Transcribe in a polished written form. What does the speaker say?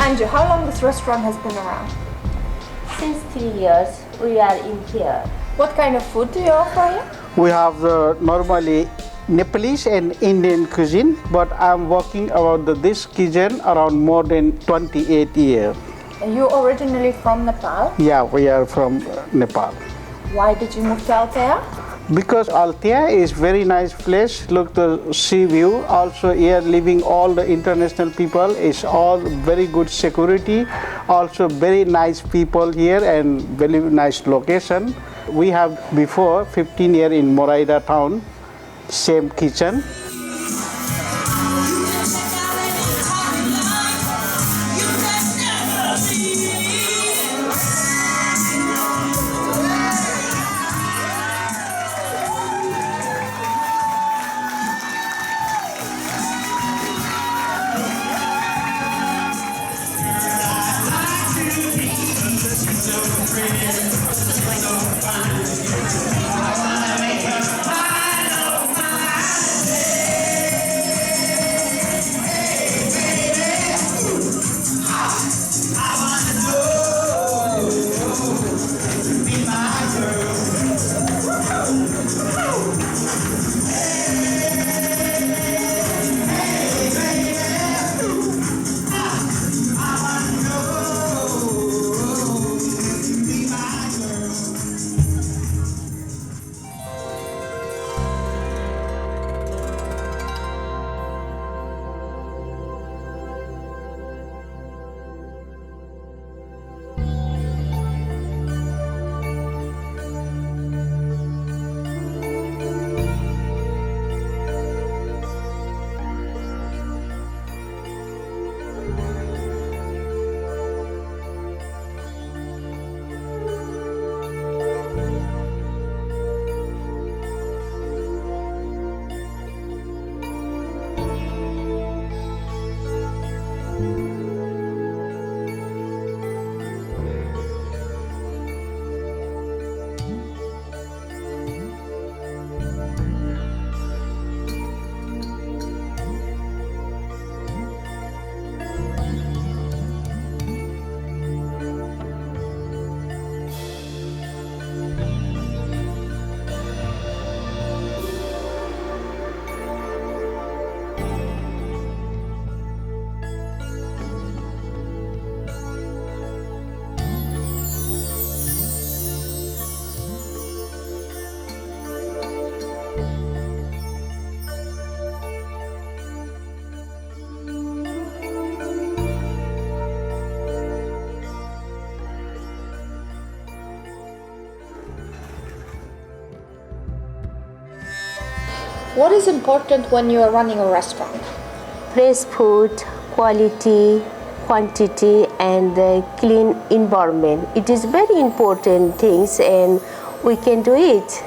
Anju, how long this restaurant has been around? Since 3 years we are in here. What kind of food do you offer here? We have the normally Nepalese and Indian cuisine, but I'm working about this kitchen around more than 28 years. Are you originally from Nepal? Yeah, we are from Nepal. Why did you move to Altea? Because Altea is very nice place. Look the sea view. Also here living all the international people is all very good security. Also very nice people here and very nice location. We have before 15 years in Moraida town, same kitchen. What is important when you are running a restaurant? Fresh food, quality, quantity and the clean environment. It is very important things and we can do it.